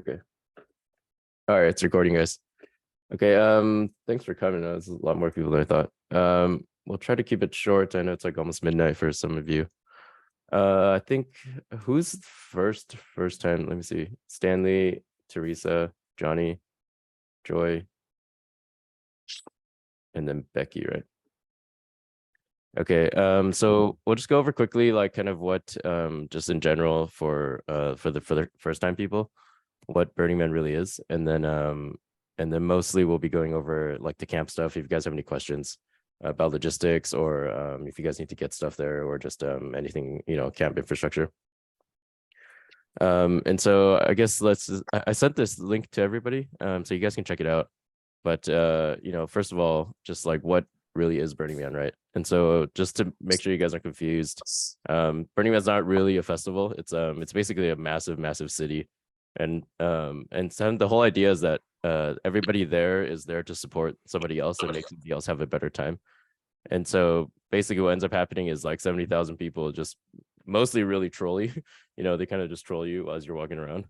Okay. All right, it's recording, guys. Okay, thanks for coming. There's a lot more people than I thought. We'll try to keep it short. I know it's like almost midnight for some of you. I think who's first time? Let me see. Stanley, Teresa, Johnny, Joy, and then Becky, right? Okay, so we'll just go over quickly, like kind of what just in general for the first time people, what Burning Man really is, and then mostly we'll be going over like the camp stuff if you guys have any questions about logistics, or if you guys need to get stuff there, or just anything, camp infrastructure. And so I guess I sent this link to everybody, so you guys can check it out. But first of all, just like what really is Burning Man, right? And so just to make sure you guys aren't confused, Burning Man's not really a festival. It's basically a massive city, and the whole idea is that everybody there is there to support somebody else and make somebody else have a better time. And so basically what ends up happening is like 70,000 people just mostly really trolly, they kind of just troll you as you're walking around.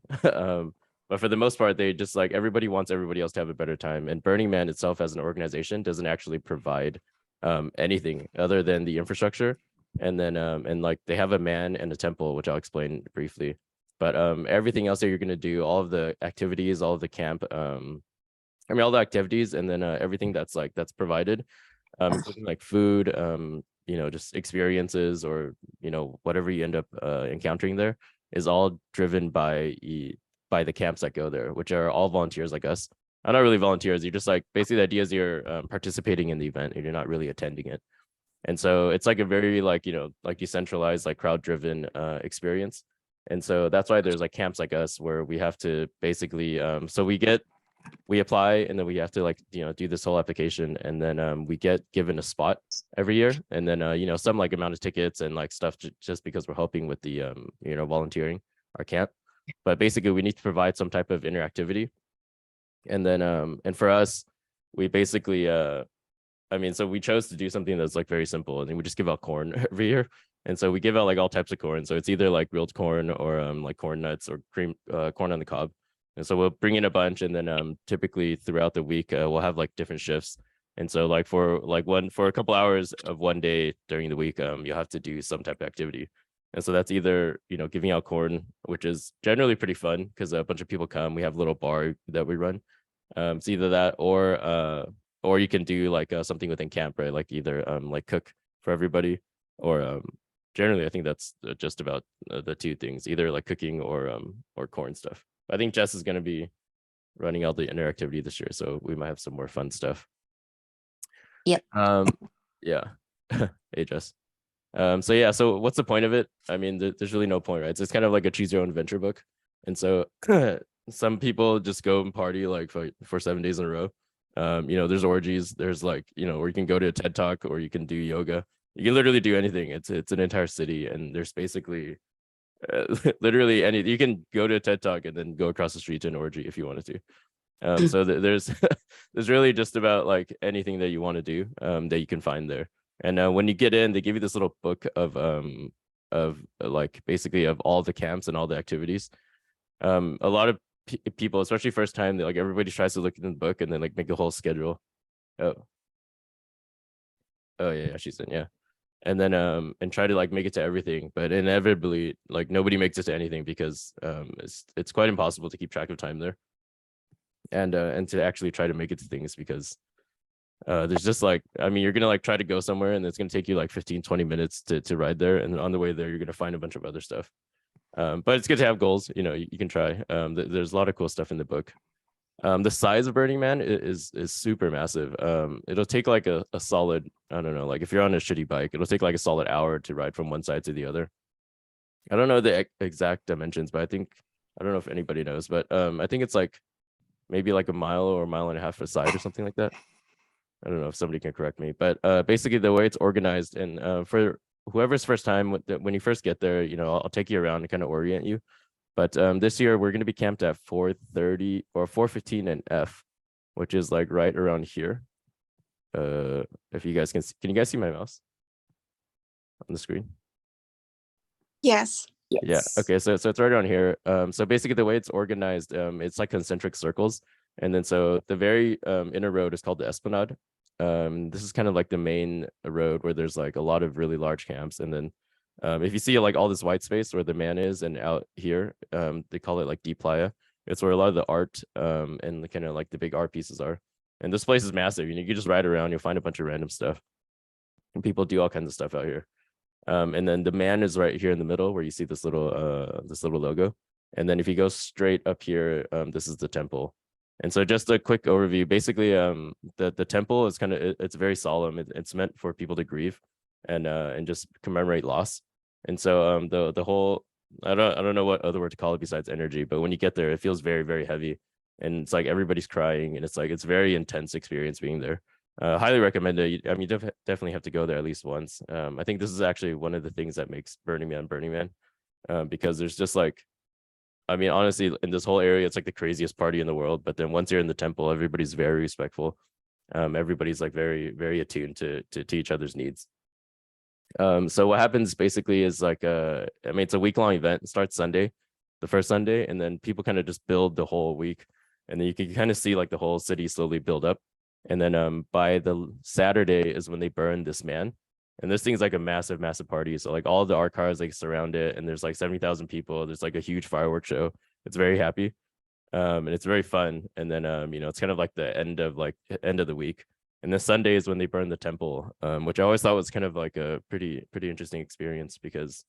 But for the most part, they just like everybody wants everybody else to have a better time. And Burning Man itself as an organization doesn't actually provide anything other than the infrastructure. And then and like they have a man and a temple, which I'll explain briefly. But everything else that you're going to do, all of the activities, all of the camp, all the activities, and then everything that's provided, including like food, just experiences, or whatever you end up encountering there, is all driven by the camps that go there, which are all volunteers like us. I'm not really volunteers. You're just like, basically the idea is you're participating in the event and you're not really attending it. And so it's like a very like decentralized, like crowd driven experience. And so that's why there's like camps like us where we have to basically so we apply, and then we have to like do this whole application, and then we get given a spot every year, and then some like amount of tickets and like stuff just because we're helping with the volunteering our camp. But basically we need to provide some type of interactivity. And then and for us, we basically so we chose to do something that's like very simple, and then we just give out corn every year. And so we give out like all types of corn, so it's either like grilled corn or like corn nuts or cream corn on the cob. And so we'll bring in a bunch, and then typically throughout the week we'll have like different shifts. And so like for a couple hours of one day during the week, you'll have to do some type of activity. And so that's either giving out corn, which is generally pretty fun because a bunch of people come. We have a little bar that we run. It's either that, or you can do like something within camp, right? Like either like cook for everybody, or generally I think that's just about the two things, either like cooking or corn stuff. I think Jess is going to be running all the interactivity this year, so we might have some more fun stuff. Yep. Yeah. Hey, Jess. So what's the point of it? I mean, there's really no point, right? So it's kind of like a choose your own adventure book. And so some people just go and party like for 7 days in a row. There's orgies, there's like, or you can go to a TED Talk, or you can do yoga. You can literally do anything. It's an entire city, and there's basically literally you can go to a TED Talk and then go across the street to an orgy if you wanted to. So there's there's really just about like anything that you want to do that you can find there. And when you get in, they give you this little book of like basically of all the camps and all the activities. A lot of people, especially first time, like everybody tries to look in the book and then like make a whole schedule. Oh yeah, she's in, yeah. And then and try to like make it to everything, but inevitably like nobody makes it to anything because it's quite impossible to keep track of time there, and to actually try to make it to things, because there's just like, you're gonna like try to go somewhere and it's gonna take you like 15-20 minutes to ride there, and then on the way there you're gonna find a bunch of other stuff. But it's good to have goals. You can try. There's a lot of cool stuff in the book. The size of Burning Man is super massive. It'll take like a solid, I don't know, like if you're on a shitty bike, it'll take like a solid hour to ride from one side to the other. I don't know the exact dimensions, but I don't know if anybody knows, but I think it's like maybe like a mile or a mile and a half a side or something like that. I don't know if somebody can correct me, but basically the way it's organized, and for whoever's first time, when you first get there, I'll take you around and kind of orient you. But this year we're going to be camped at 4:30 or 4:15 in F, which is like right around here. If you guys can you guys see my mouse on the screen? Yes. Yeah. Yes. Okay. So it's right on here. So basically the way it's organized, it's like concentric circles. And then so the very inner road is called the Esplanade. This is kind of like the main road where there's like a lot of really large camps. And then if you see like all this white space where the man is and out here, they call it like D Playa. It's where a lot of the art and the kind of like the big art pieces are. And this place is massive. You can just ride around, you'll find a bunch of random stuff. And people do all kinds of stuff out here. And then the man is right here in the middle where you see this little logo. And then if you go straight up here, this is the temple. And so just a quick overview. Basically, the temple is kind of it's very solemn. It's meant for people to grieve and just commemorate loss. And so the whole I don't know what other word to call it besides energy, but when you get there, it feels very, very heavy. And it's like everybody's crying, and it's like it's very intense experience being there. Highly recommend it. I mean, definitely have to go there at least once. I think this is actually one of the things that makes Burning Man, because there's just like, I mean, honestly, in this whole area, it's like the craziest party in the world. But then once you're in the temple, everybody's very respectful. Everybody's like very, very attuned to each other's needs. So what happens basically is like, I mean, it's a week-long event. It starts Sunday, the first Sunday, and then people kind of just build the whole week, and then you can kind of see like the whole city slowly build up. And then by the Saturday is when they burn this man. And this thing's like a massive, massive party. So like all the art cars like surround it, and there's like 70,000 people. There's like a huge fireworks show. It's very happy. And it's very fun. And then it's kind of like the end of the week. And then Sunday is when they burn the temple, which I always thought was kind of like a pretty interesting experience because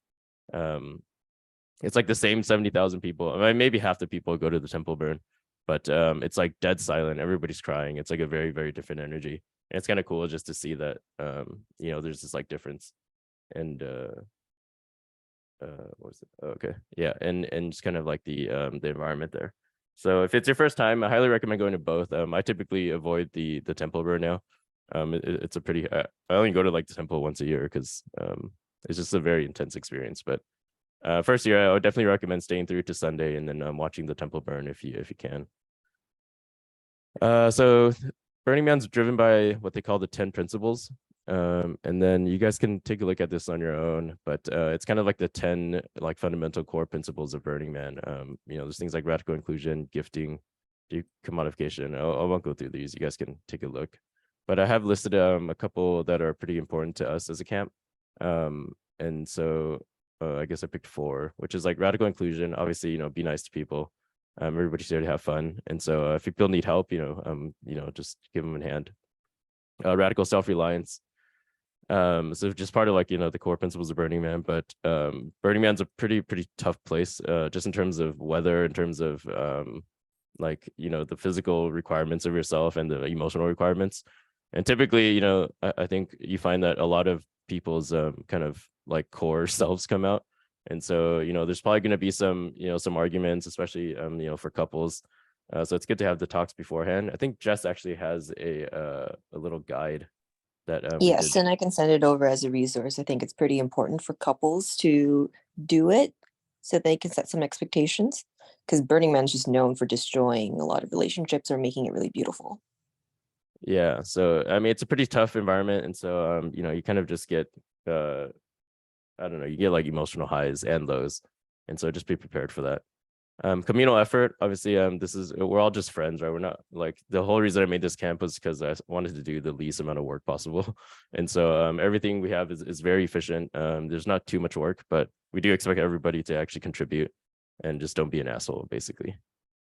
it's like the same 70,000 people. I mean, maybe half the people go to the temple burn, but it's like dead silent. Everybody's crying. It's like a very, very different energy. And it's kind of cool just to see that there's this like difference. And what was it? Oh, okay. Yeah, and just kind of like the environment there. So if it's your first time, I highly recommend going to both. I typically avoid the temple burn now. It's a pretty I only go to like the temple once a year because it's just a very intense experience. But first year, I would definitely recommend staying through to Sunday and then watching the temple burn if you can. So Burning Man's driven by what they call the 10 principles. And then you guys can take a look at this on your own, but it's kind of like the 10 like fundamental core principles of Burning Man. There's things like radical inclusion, gifting, decommodification. I won't go through these. You guys can take a look. But I have listed a couple that are pretty important to us as a camp. And so I guess I picked 4, which is like radical inclusion. Obviously, be nice to people. Everybody's there to have fun. And so if people need help, just give them a hand. Radical self-reliance. So just part of like, the core principles of Burning Man, but Burning Man's a pretty tough place, just in terms of weather, in terms of the physical requirements of yourself and the emotional requirements. And typically, I think you find that a lot of people's kind of like core selves come out. And so, there's probably going to be some arguments, especially, for couples. So it's good to have the talks beforehand. I think Jess actually has a little guide that we Yes, did. and I can send it over as a resource. I think it's pretty important for couples to do it so they can set some expectations because Burning Man's just known for destroying a lot of relationships or making it really beautiful. Yeah. So, I mean, it's a pretty tough environment. And so, you kind of just get, I don't know, you get like emotional highs and lows. And so just be prepared for that. Communal effort, obviously, we're all just friends, right? We're not like, the whole reason I made this camp was because I wanted to do the least amount of work possible. And so everything we have is very efficient. There's not too much work, but we do expect everybody to actually contribute and just don't be an asshole, basically.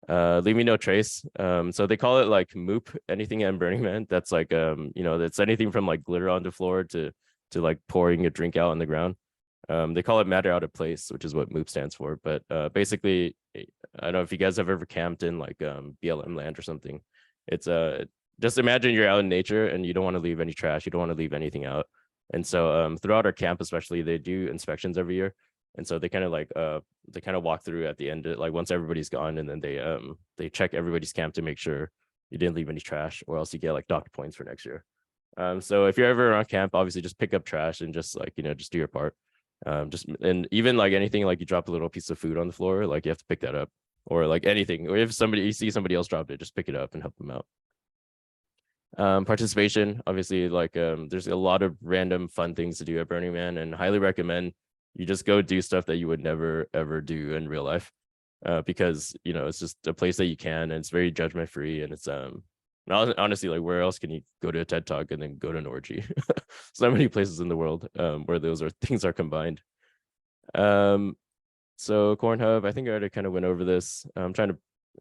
Leave me no trace. So they call it like moop, anything in Burning Man. That's like that's anything from like glitter on the floor to like pouring a drink out on the ground. They call it matter out of place, which is what MOOP stands for. But basically, I don't know if you guys have ever camped in like BLM land or something. It's just imagine you're out in nature and you don't want to leave any trash. You don't want to leave anything out. And so throughout our camp, especially, they do inspections every year. And so they kind of walk through at the end, like once everybody's gone, and then they check everybody's camp to make sure you didn't leave any trash, or else you get like docked points for next year. So if you're ever on camp, obviously just pick up trash and just like just do your part. And even like anything, like you drop a little piece of food on the floor, like you have to pick that up, or like anything, or if you see somebody else drop it, just pick it up and help them out. Participation, obviously, like there's a lot of random fun things to do at Burning Man, and highly recommend You just go do stuff that you would never ever do in real life, because it's just a place that you can, and it's very judgment free, and it's honestly, like, where else can you go to a TED talk and then go to an orgy? There's not many places in the world where those things are combined. So CornHub, I think I already kind of went over this. I'm trying to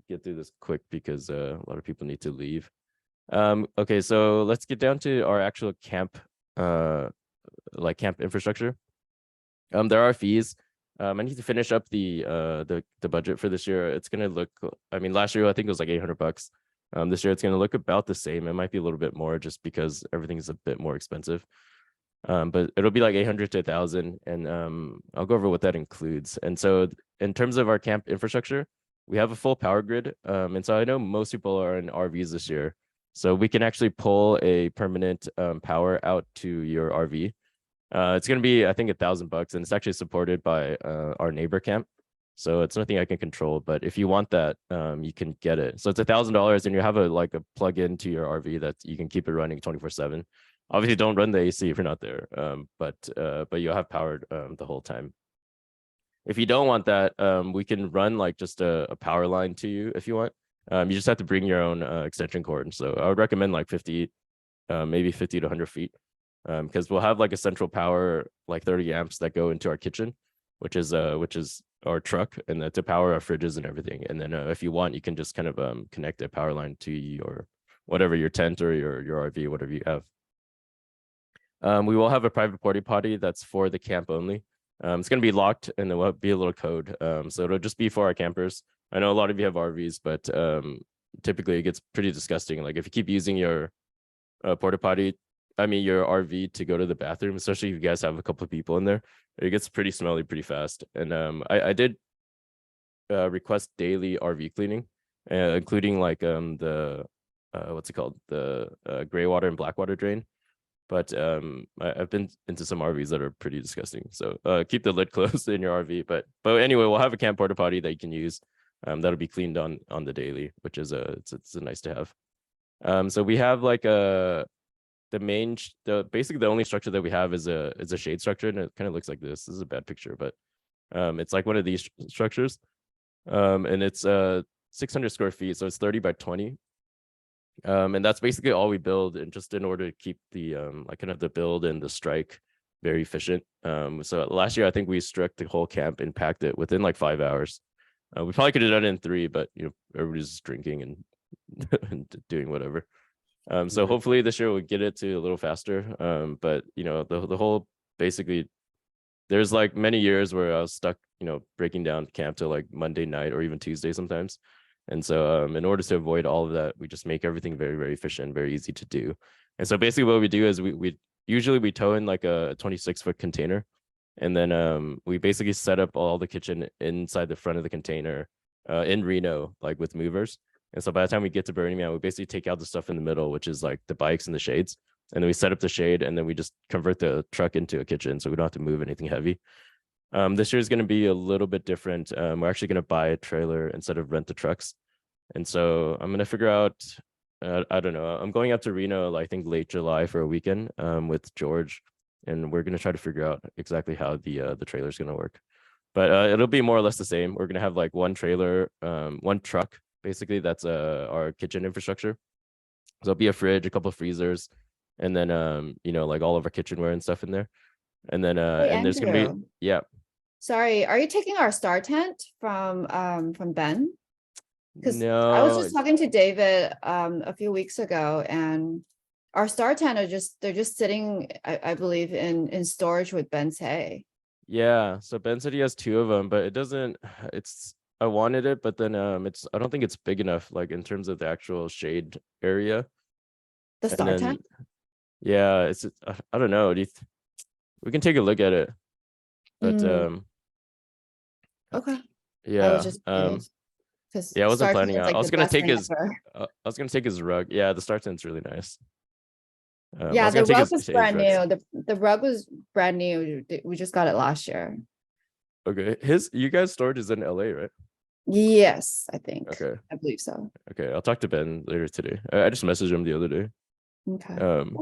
get through this quick because a lot of people need to leave. Okay, so let's get down to our actual camp, camp infrastructure. There are fees. I need to finish up the budget for this year. It's gonna look, I mean, last year I think it was like $800. This year it's gonna look about the same. It might be a little bit more just because everything's a bit more expensive. But it'll be like 800 to 1,000, and I'll go over what that includes. And so in terms of our camp infrastructure, we have a full power grid. And so I know most people are in RVs this year, so we can actually pull a permanent power out to your RV. It's going to be, I think, $1,000, and it's actually supported by our neighbor camp. So it's nothing I can control, but if you want that, you can get it. So it's $1,000, and you have a plug into your RV that you can keep it running 24/7. Obviously, don't run the AC if you're not there, but you'll have power the whole time. If you don't want that, we can run like just a power line to you if you want. You just have to bring your own extension cord. So I would recommend like 50, maybe 50 to 100 feet, because we'll have like a central power, like 30 amps that go into our kitchen, which is our truck, and to power our fridges and everything. And then if you want, you can just kind of connect a power line to your whatever, your tent or your RV, whatever you have. We will have a private porta potty that's for the camp only. It's going to be locked, and there will be a little code. So it'll just be for our campers. I know a lot of you have RVs, but typically it gets pretty disgusting. Like if you keep using your porta potty, I mean your RV, to go to the bathroom, especially if you guys have a couple of people in there, it gets pretty smelly pretty fast. And I did request daily RV cleaning, including like the what's it called, the gray water and black water drain. But I've been into some RVs that are pretty disgusting. So keep the lid closed in your RV. But anyway, we'll have a camp porta potty that you can use. That'll be cleaned on the daily, which is it's nice to have. So we have like basically the only structure that we have is a shade structure, and it kind of looks like this. This is a bad picture, but it's like one of these structures, and it's 600 square feet, so it's 30 by 20. And that's basically all we build, and just in order to keep the like kind of the build and the strike very efficient. So last year I think we struck the whole camp and packed it within like 5 hours. We probably could have done it in 3, but everybody's drinking and, and doing whatever. So hopefully this year we'll get it to a little faster. But the whole, basically, there's like many years where I was stuck breaking down camp to like Monday night or even Tuesday sometimes. And so in order to avoid all of that, we just make everything very, very efficient, very easy to do. And so basically what we do is we usually tow in like a 26-foot container, and then we basically set up all the kitchen inside the front of the container in Reno, like with movers. And so by the time we get to Burning Man, we basically take out the stuff in the middle, which is like the bikes and the shades. And then we set up the shade, and then we just convert the truck into a kitchen, so we don't have to move anything heavy. This year is going to be a little bit different. We're actually going to buy a trailer instead of rent the trucks. And so I'm going to figure out, I don't know, I'm going up to Reno, I think late July for a weekend with George. And we're going to try to figure out exactly how the trailer is going to work. But it'll be more or less the same. We're going to have like one trailer, one truck, basically, that's our kitchen infrastructure. So it'll be a fridge, a couple of freezers, and then, like all of our kitchenware and stuff in there. And then, Hey, and there's going to be, Andrew. yeah. Sorry, are you taking our star tent from Ben? Because I was No, just talking to David a few weeks ago, and our star tent they're just sitting, I believe, in storage with Ben's hay. yeah. So Ben said he has 2 of them, but I wanted it, but then I don't think it's big enough, like in terms of the actual shade area. The And star then, tent? yeah, I don't know. We can take a look at it, but Okay. I yeah, was just curious. Because yeah, I wasn't star tent planning is on. I like was the gonna best take thing his. ever. I was gonna take his rug. Yeah, the star tent's really nice. I Yeah, was the gonna take rug was his brand rugs. new. The rug was brand new. We just got it last year. Okay, you guys' storage is in LA, right? Yes, I think. Okay, I believe so. okay. I'll talk to Ben later today. I just messaged him the other day. Okay. Um,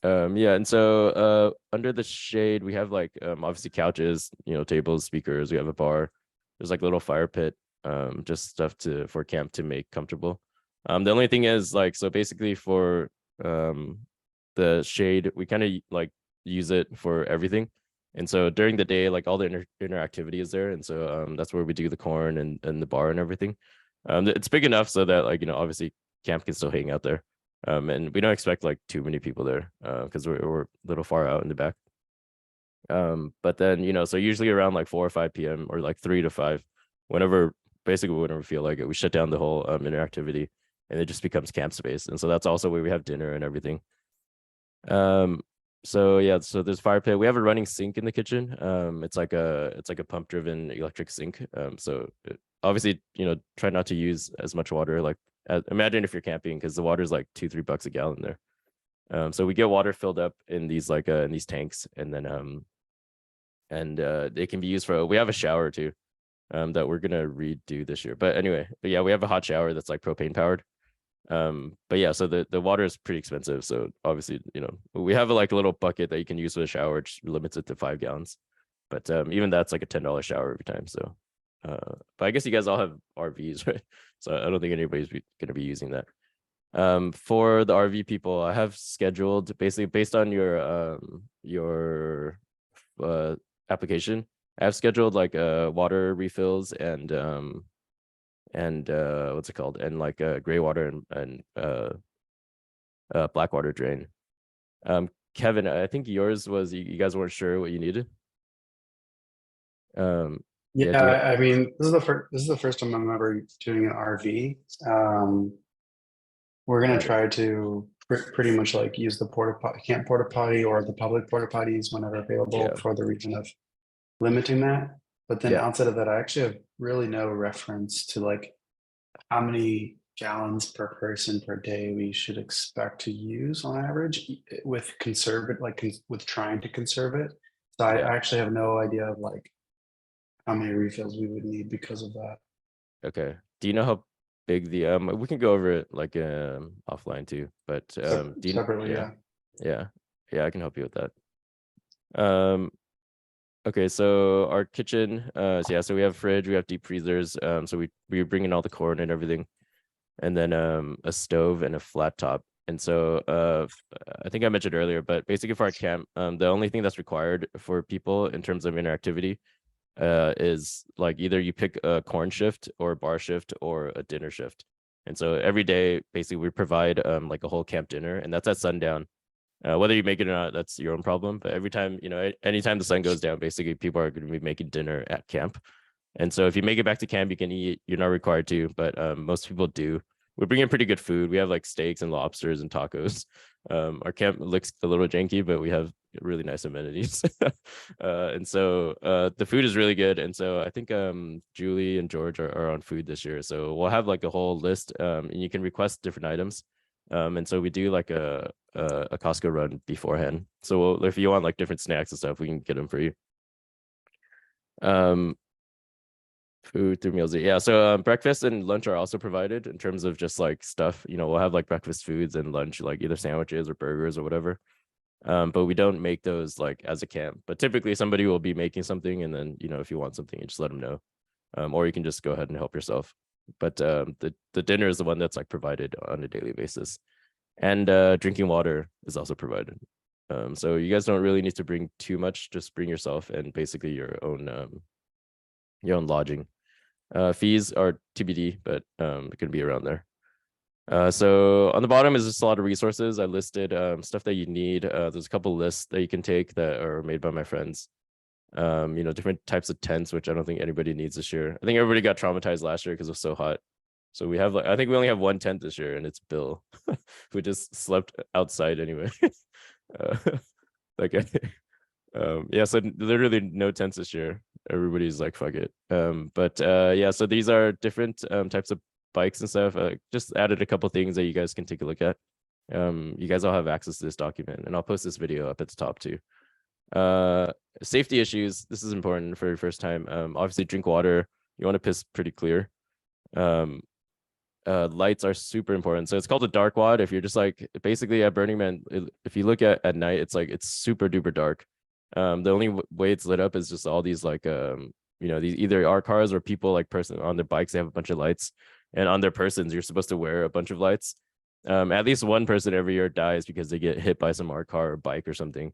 Yeah, and so under the shade we have like obviously couches, tables, speakers, we have a bar, there's like a little fire pit, just stuff for camp to make comfortable. The only thing is like, so basically for the shade, we kind of like use it for everything. And so during the day, like all the interactivity is there, and so that's where we do the corn and the bar and everything. It's big enough so that like obviously camp can still hang out there. And we don't expect like too many people there because we're a little far out in the back. But then so usually around like 4 or 5 p.m. or like 3 to 5, basically whenever we feel like it, we shut down the whole interactivity, and it just becomes camp space. And so that's also where we have dinner and everything. So yeah, so there's fire pit. We have a running sink in the kitchen. It's like a pump driven electric sink. Obviously try not to use as much water. Like imagine if you're camping, because the water is like $2-3 a gallon there. So we get water filled up in these in these tanks, and then they can be used for. We have a shower too, that we're gonna redo this year. But anyway, yeah, we have a hot shower that's like propane powered. But yeah, so the water is pretty expensive. So obviously, we have like a little bucket that you can use for the shower, which limits it to 5 gallons. But even that's like a $10 shower every time. So, but I guess you guys all have RVs, right? So I don't think anybody's gonna be using that. For the RV people, I have scheduled basically based on your application. I have scheduled like water refills and what's it called, and like gray water and black water drain. Kevin, I think yours was you guys weren't sure what you needed. Yeah, do you I mean, this is the first time I'm ever doing an RV. We're gonna Got it. try to pretty much like use the camp porta potty or the public porta potties whenever available, Yeah. for the reason of limiting that. But then Yeah. outside of that, I actually have really no reference to like how many gallons per person per day we should expect to use on average with with trying to conserve it. So I Yeah. actually have no idea of like how many refills we would need because of that. Okay. Do you know how big the we can go over it like offline too, but do you Separately, yeah. yeah. Yeah, I can help you with that. Okay, so our kitchen, so we have fridge, we have deep freezers, so we bring in all the corn and everything, and then a stove and a flat top. And so I think I mentioned earlier, but basically for our camp, the only thing that's required for people in terms of interactivity is like either you pick a corn shift or a bar shift or a dinner shift. And so every day basically we provide like a whole camp dinner, and that's at sundown. Whether you make it or not, that's your own problem. But every time, anytime the sun goes down, basically people are going to be making dinner at camp. And so if you make it back to camp, you can eat. You're not required to, but most people do. We bring in pretty good food. We have like steaks and lobsters and tacos. Our camp looks a little janky, but we have really nice amenities. And so the food is really good. And so I think Julie and George are on food this year. So we'll have like a whole list, and you can request different items. And so we do like a Costco run beforehand. So if you want like different snacks and stuff, we can get them for you. Food through meals. Yeah. So breakfast and lunch are also provided in terms of just like stuff. We'll have like breakfast foods and lunch, like either sandwiches or burgers or whatever. But we don't make those like as a camp. But typically somebody will be making something, and then if you want something, you just let them know. Or you can just go ahead and help yourself. But the dinner is the one that's like provided on a daily basis. And drinking water is also provided. So you guys don't really need to bring too much. Just bring yourself and basically your own lodging. Fees are TBD, but it can be around there. So on the bottom is just a lot of resources. I listed stuff that you need. There's a couple lists that you can take that are made by my friends. Different types of tents, which I don't think anybody needs this year. I think everybody got traumatized last year because it was so hot. So we have I think we only have one tent this year, and it's Bill, who just slept outside anyway. Okay. Yeah, so literally no tents this year. Everybody's like, fuck it. But yeah, so these are different types of bikes and stuff. Just added a couple things that you guys can take a look at. You guys all have access to this document, and I'll post this video up at the top too. Safety issues. This is important for your first time. Obviously drink water. You want to piss pretty clear. lights are super important. So it's called a dark wad. If you're just like basically at Burning Man, if you look at night, it's like it's super duper dark. The only way it's lit up is just all these like these either are cars or people like person on their bikes. They have a bunch of lights, and on their persons, you're supposed to wear a bunch of lights. At least one person every year dies because they get hit by some art car or bike or something,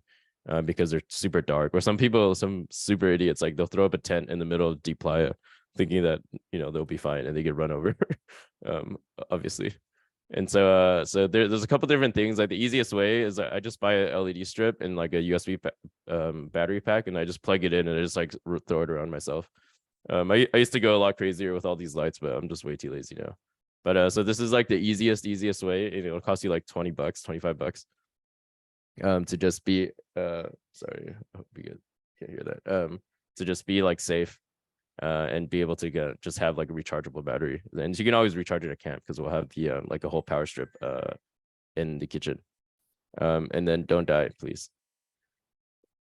because they're super dark. Or some people, some super idiots, like they'll throw up a tent in the middle of Deep Playa, thinking that they'll be fine, and they get run over, obviously. And so there's a couple different things. Like the easiest way is I just buy a LED strip and like a USB battery pack, and I just plug it in and I just like throw it around myself. I used to go a lot crazier with all these lights, but I'm just way too lazy now. But so this is like the easiest way. It'll cost you like $20, $25, to just be sorry, I hope you guys can't hear that. To just be like safe, and be able to just have like a rechargeable battery. And you can always recharge it at camp because we'll have the like a whole power strip in the kitchen. And then don't die, please.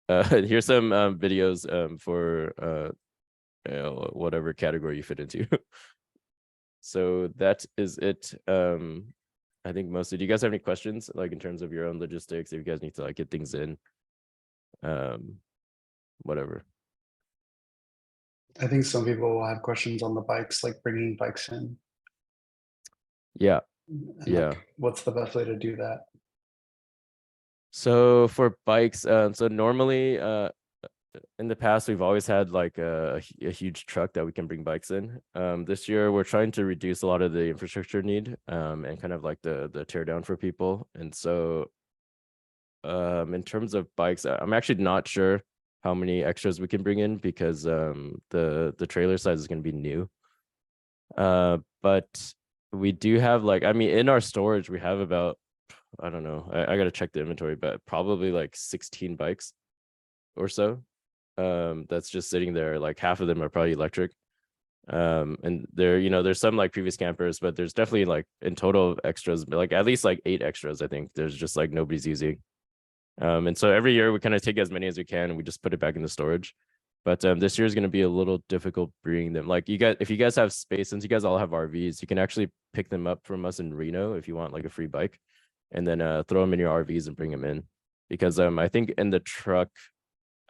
Here's some videos for whatever category you fit into. So that is it. I think mostly. Do you guys have any questions, like in terms of your own logistics? If you guys need to like get things in, whatever. I think some people will have questions on the bikes, like bringing bikes in. Yeah. And Yeah. like, what's the best way to do that? So for bikes, so normally in the past we've always had like a huge truck that we can bring bikes in. This year we're trying to reduce a lot of the infrastructure need, and kind of like the tear down for people. And so in terms of bikes, I'm actually not sure how many extras we can bring in because the trailer size is going to be new. But we do have like, I mean, in our storage we have about, I don't know, I gotta check the inventory, but probably like 16 bikes or so. That's just sitting there. Like half of them are probably electric. And there's some like previous campers, but there's definitely like in total extras, like at least like 8 extras. I think there's just like nobody's using. And so every year we kind of take as many as we can and we just put it back in the storage. But this year is going to be a little difficult bringing them. Like if you guys have space, since you guys all have RVs, you can actually pick them up from us in Reno if you want like a free bike, and then throw them in your RVs and bring them in. Because I think in the truck,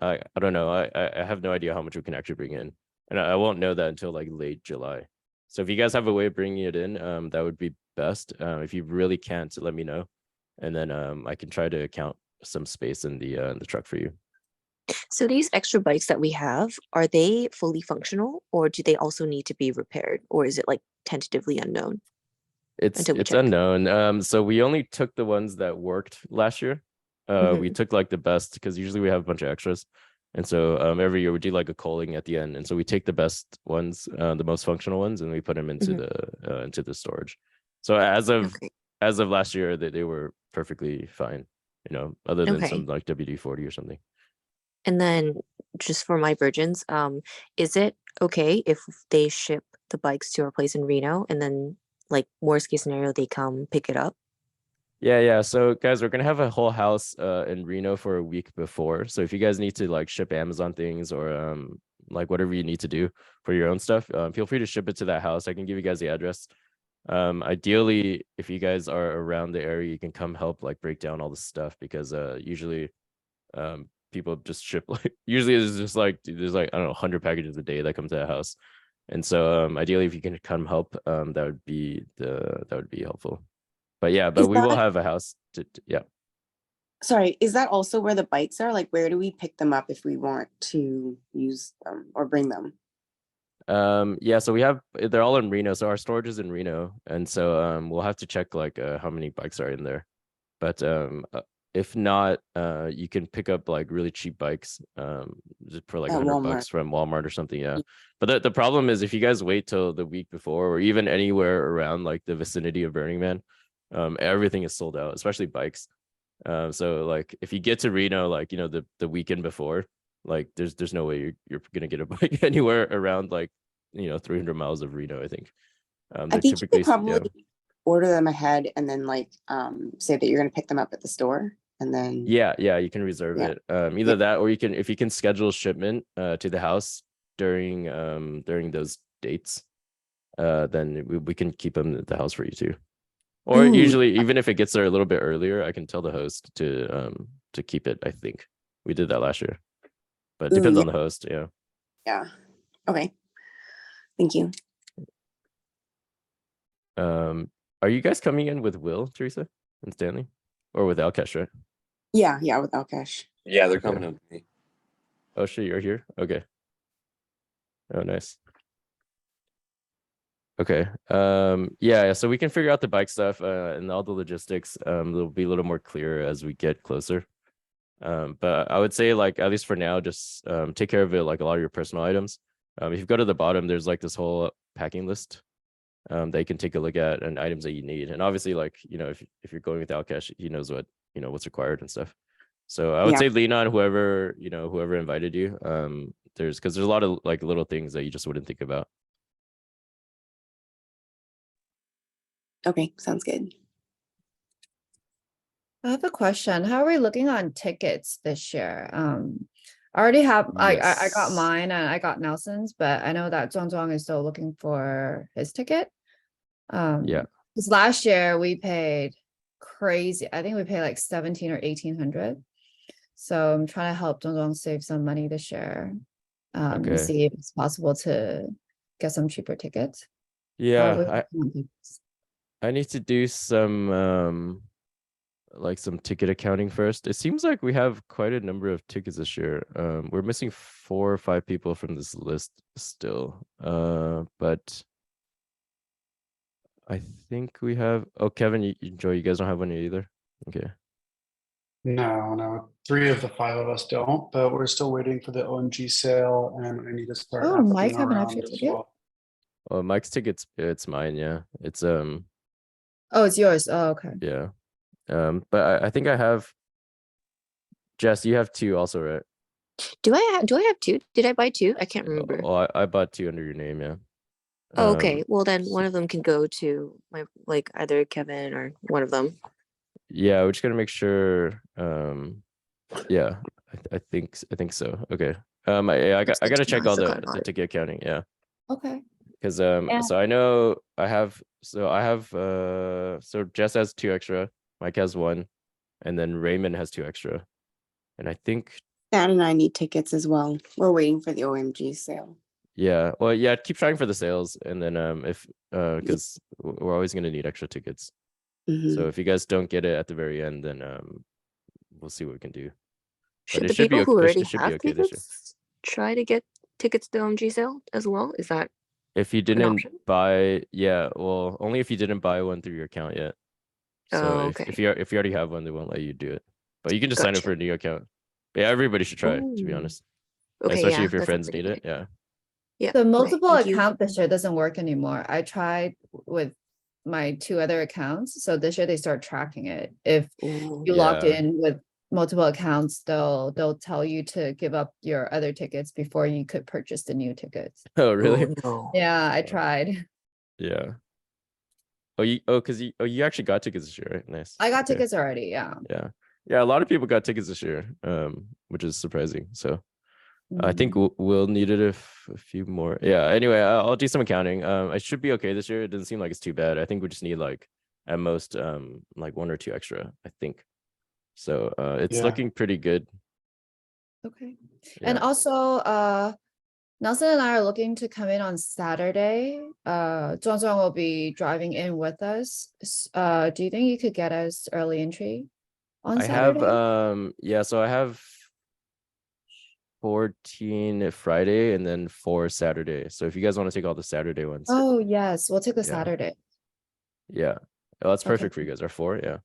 I don't know, I have no idea how much we can actually bring in, and I won't know that until like late July. So if you guys have a way of bringing it in, that would be best. If you really can't, let me know, and then I can try to count some space in the truck for you. So these extra bikes that we have, are they fully functional, or do they also need to be repaired, or is it like tentatively unknown? It's Until we it's check. unknown. So we only took the ones that worked last year. We took like the best because usually we have a bunch of extras, and so every year we do like a culling at the end, and so we take the best ones, the most functional ones, and we put them into the storage. So as of last year, they were perfectly fine, other than some like WD-40 or something. And then just for my virgins, is it okay if they ship the bikes to our place in Reno and then like worst case scenario, they come pick it up? Yeah. So guys, we're gonna have a whole house in Reno for a week before. So if you guys need to like ship Amazon things or like whatever you need to do for your own stuff, feel free to ship it to that house. I can give you guys the address. Ideally, if you guys are around the area, you can come help like break down all the stuff, because usually people just ship like, usually it's just like there's like, I don't know, 100 packages a day that come to that house. And so ideally if you can come help, that would be helpful. But yeah, but we will have a house yeah. Sorry, is that also where the bikes are? Like, where do we pick them up if we want to use them or bring them? Yeah, so they're all in Reno, so our storage is in Reno, and so we'll have to check like how many bikes are in there. But if not, you can pick up like really cheap bikes just for like At $100 from Walmart or something. Yeah, but the problem is if you guys wait till the week before or even anywhere around like the vicinity of Burning Man, everything is sold out, especially bikes. So like if you get to Reno like the weekend before, like there's no way you're gonna get a bike anywhere around like 300 miles of Reno. I think I think you could probably order them ahead and then like say that you're gonna pick them up at the store, and then yeah you can reserve it. Either that, or if you can schedule shipment to the house during those dates, then we can keep them at the house for you too. Or Ooh. usually, even if it gets there a little bit earlier, I can tell the host to keep it. I think we did that last year, but it Ooh, depends yeah. on the host. Yeah. Yeah. Okay. Thank you. Are you guys coming in with Will, Teresa, and Stanley, or with Alkesh, right? Yeah, yeah, with Alkesh. Yeah, they're coming in with me. Oh shit, you're here. Okay. Oh, nice. Okay. Yeah. So we can figure out the bike stuff and all the logistics. It'll be a little more clear as we get closer. But I would say, like, at least for now, just take care of it, like a lot of your personal items. If you go to the bottom, there's like this whole packing list that you can take a look at, and items that you need. And obviously, like, if you're going with Alkesh, he knows what's required and stuff. So I would Yeah. say lean on whoever invited you. There's a lot of like little things that you just wouldn't think about. Okay, sounds good. I have a question. How are we looking on tickets this year? I already have, I got Yes. mine and I got Nelson's, but I know that Zhong is still looking for his ticket. Yeah. Because last year we paid crazy. I think we paid like 17 or 1800. So I'm trying to help Zhong save some money this year. Okay. And see if it's possible to get some cheaper tickets. How are we Yeah, looking on tickets? I need to do some some ticket accounting first. It seems like we have quite a number of tickets this year. We're missing 4 or 5 people from this list still. But I think we have. Oh, Kevin, Joy, you guys don't have one either. Okay. No. 3 of the 5 of us don't, but we're still waiting for the OMG sale, and I need to start Oh, asking Mike have an around extra as ticket? well. Oh, Mike's tickets. It's mine. Yeah. It's Oh, it's yours. Oh, okay. yeah. But I think I have. Jess, you have 2 also, right? Do I have 2? Did I buy 2? I can't remember. Oh, I bought 2 under your name. Yeah. Oh, okay. Well, then one of them can go to my either Kevin or one of them. Yeah, we're just gonna make sure. Yeah, I think so. Okay. I gotta check all the ticket accounting. Yeah, Okay. because Yeah. so I have so Jess has 2 extra, Mike has 1, and then Raymond has 2 extra, and I think Dad and I need tickets as well. We're waiting for the OMG sale. yeah, well yeah, keep trying for the sales, and then if because we're always gonna need extra tickets. Mhm. So if you guys don't get it at the very end, then we'll see what we can do. Should But the it should be people okay. who already It should be have okay this year. tickets try to get tickets to the OMG sale as well? Is that If you an didn't option? buy, yeah, well, only if you didn't buy one through your account yet. So Oh, if okay. you already have one, they won't let you do it. But you can just sign up Gotcha. for a new account. But yeah, everybody should try, to be Ooh. honest. Okay, Especially yeah, if your that's a friends pretty need good it. Yeah. Yeah. The okay, multiple thank you. account this year doesn't work anymore. I tried with my 2 other accounts. So this year they start tracking it. If Ooh. you logged Yeah. in with multiple accounts, they'll tell you to give up your other tickets before you could purchase the new tickets. Oh, really? Oh, no. Yeah, I tried. Yeah. Because you actually got tickets this year, right? Nice. I got Okay. tickets already. Yeah. Yeah. Yeah, a lot of people got tickets this year, which is surprising. So I think Mhm. we'll need it if a few more. Yeah. Anyway, I'll do some accounting. I should be okay this year. It doesn't seem like it's too bad. I think we just need like at most like 1 or 2 extra, I think. So it's Yeah. looking pretty good. Okay. And Yeah. also, Nelson and I are looking to come in on Saturday. Zhong will be driving in with us. Do you think you could get us early entry on I have Saturday? yeah, so I have 14 Friday and then 4 Saturday. So if you guys want to take all the Saturday ones, Oh, yes, we'll take the Yeah. Saturday. yeah. Oh, that's Okay. perfect for you guys. Are 4, yeah.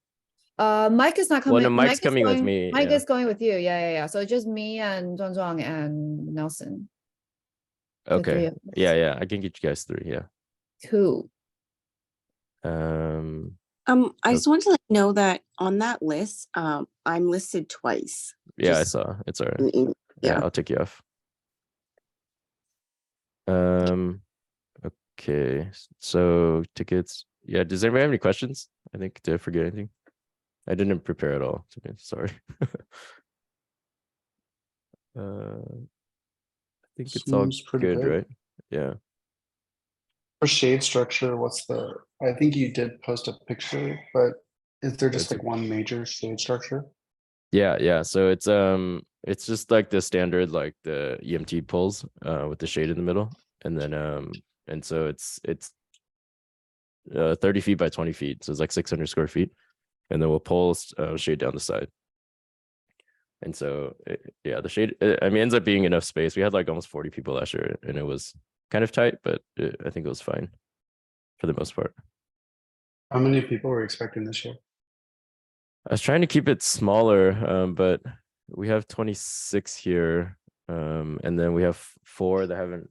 Mike is not Well, coming. no, Mike's Mike is coming with going, me. Mike Yeah. is going with you. Yeah. So just me and Zhong and Nelson. The 3 Okay. of us. Yeah. I can get you guys 3. Yeah. Cool. I just want to know that on that list, I'm listed twice. Yeah, I Just- saw. It's all right. Yeah. Yeah, I'll take you off. Okay. So tickets. Yeah. Does anybody have any questions? I think, did I forget anything? I didn't prepare at all. Sorry. I think it's all Seems pretty good, good. right? Yeah. For shade structure, I think you did post a picture, but is there just It's a- like one major shade structure? Yeah. So it's just like the standard, like the EMT poles with the shade in the middle. And then and so it's 30 feet by 20 feet. So it's like 600 square feet. And then we'll pull shade down the side. And so yeah, the shade, I mean, ends up being enough space. We had like almost 40 people last year and it was kind of tight, but I think it was fine for the most part. How many people were you expecting this year? I was trying to keep it smaller, but we have 26 here. And then we have 4 that haven't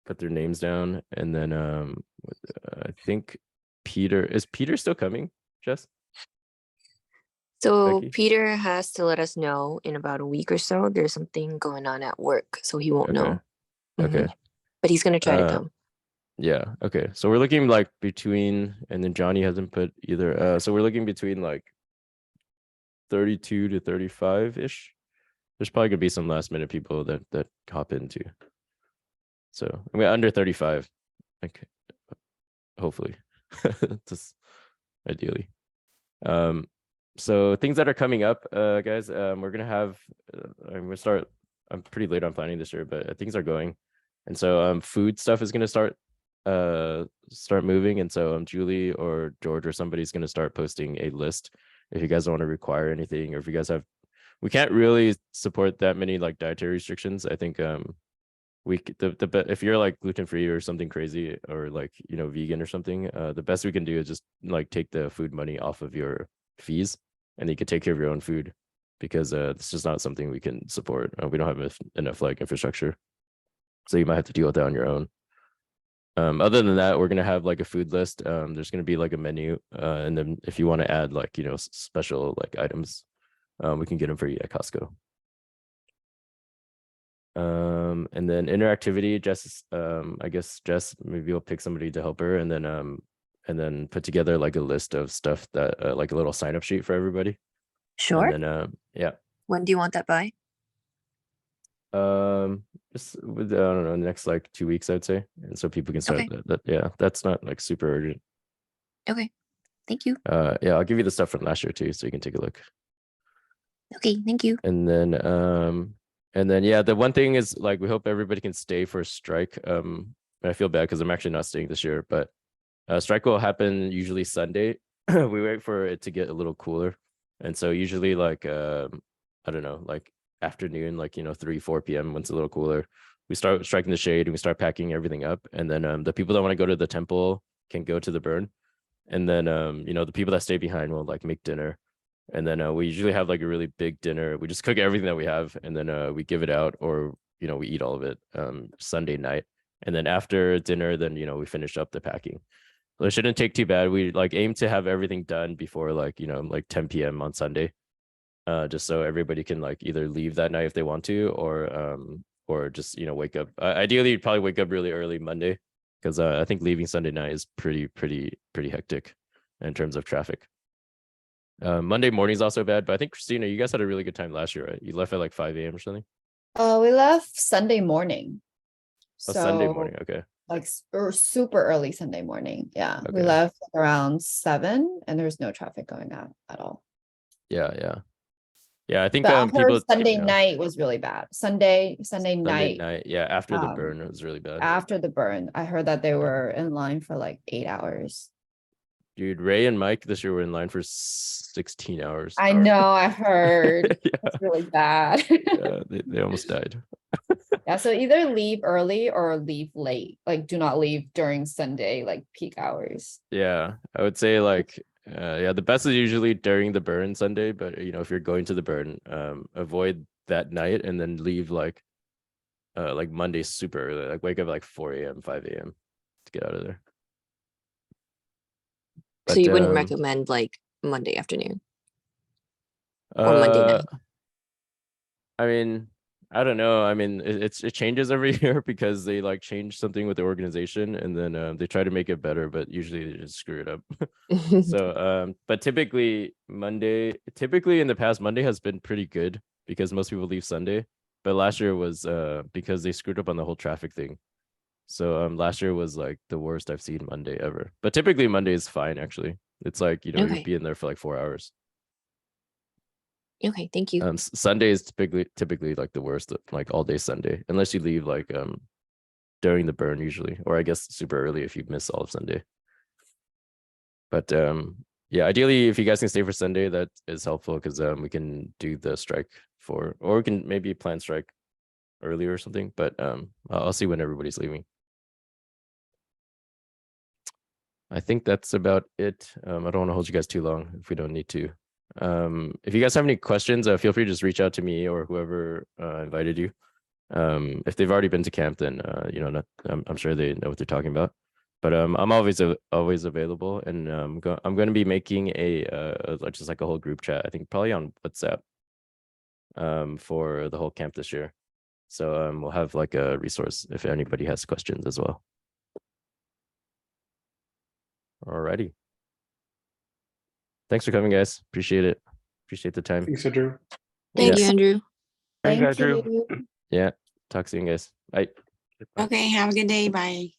put their names down. And then I think is Peter still coming, Jess? So Becky? Peter has to let us know in about a week or so. There's something going on at work, so he won't Okay. know. Mhm. Okay. But he's gonna try to Uh, come. Yeah. Okay. So we're looking like between, and then Johnny hasn't put either. So we're looking between like 32 to 35-ish. There's probably gonna be some last minute people that hop into. So I mean under 35, like hopefully. Just ideally. So things that are coming up, guys, we're gonna have I'm gonna start. I'm pretty late on planning this year, but things are going. And so food stuff is gonna start moving. And so Julie or George or somebody's gonna start posting a list if you guys don't want to require anything, or if you guys have, we can't really support that many like dietary restrictions. I think if you're like gluten free or something crazy, or like vegan or something, the best we can do is just like take the food money off of your fees, and you can take care of your own food, because it's just not something we can support. We don't have enough like infrastructure, so you might have to deal with that on your own. Other than that, we're gonna have like a food list. There's gonna be like a menu, and then if you want to add like special like items, we can get them for you at Costco. And then interactivity, Jess, I guess Jess, maybe you'll pick somebody to help her, and then put together like a list of stuff that like a little sign up sheet for everybody. Sure. And then yeah. When do you want that by? Just with I don't know, the next like 2 weeks, I'd say, and so people can start Okay. that. Yeah, that's not like super urgent. Okay. Thank you. Yeah, I'll give you the stuff from last year too, so you can take a look. Okay. Thank you. And then yeah, the one thing is like we hope everybody can stay for strike. I feel bad because I'm actually not staying this year, but strike will happen usually Sunday. We wait for it to get a little cooler, and so usually like I don't know, like afternoon, like 3-4 p.m. when it's a little cooler, we start striking the shade and we start packing everything up. And then the people that want to go to the temple can go to the burn, and then the people that stay behind will like make dinner. And then we usually have like a really big dinner. We just cook everything that we have, and then we give it out, or we eat all of it Sunday night. And then after dinner, then we finish up the packing. So it shouldn't take too bad. We like aim to have everything done before like 10 p.m. on Sunday, just so everybody can like either leave that night if they want to, or just wake up. Ideally, you'd probably wake up really early Monday, because I think leaving Sunday night is pretty hectic in terms of traffic. Monday morning is also bad, but I think Christina, you guys had a really good time last year, right? You left at like 5 a.m. or something. We left Sunday morning. Oh, Sunday So morning. Okay. like super early Sunday morning. Yeah. We Okay. left around 7 and there's no traffic going on at all. Yeah. I think But after people Sunday night was really bad. Sunday night night. Yeah, after the um, burn, it was really bad. after the burn, I heard that they were in line for like 8 hours. Dude, Ray and Mike this year were in line for 16 hours. I know, I heard. Yeah. It's really bad. Yeah, they almost died. Yeah, so either leave early or leave late. Like do not leave during Sunday, like peak hours. Yeah, I would say like the best is usually during the burn Sunday, but if you're going to the burn, avoid that night, and then leave like Monday super early, like wake up like 4 a.m., 5 a.m. to get out of there. So you But, wouldn't recommend like Monday afternoon or Monday night? I mean, I don't know. I mean, it changes every year, because they like change something with the organization, and then they try to make it better, but usually they just screw it up. So but typically in the past, Monday has been pretty good because most people leave Sunday. But last year was because they screwed up on the whole traffic thing. So last year was like the worst I've seen Monday ever. But typically Monday is fine actually. It's like, you know, Okay. you'd be in there for like 4 hours. Okay, thank you. Sunday is typically like the worst, like all day Sunday, unless you leave like during the burn usually, or I guess super early if you miss all of Sunday. But yeah, ideally if you guys can stay for Sunday, that is helpful because we can do the strike for, or we can maybe plan strike earlier or something. But I'll see when everybody's leaving. I think that's about it. I don't want to hold you guys too long if we don't need to. If you guys have any questions, feel free to just reach out to me or whoever invited you. If they've already been to camp, then you know, I'm sure they know what they're talking about. But I'm always available, and I'm going to be making a just like a whole group chat. I think probably on WhatsApp for the whole camp this year. So we'll have like a resource if anybody has questions as well. Alrighty. Thanks for coming, guys. Appreciate it. Appreciate the time. Thanks, Andrew. Thank Yeah. you, Andrew. Thank Andrew. you. Yeah. Talk soon, guys. Bye. Okay, have a good day. Bye.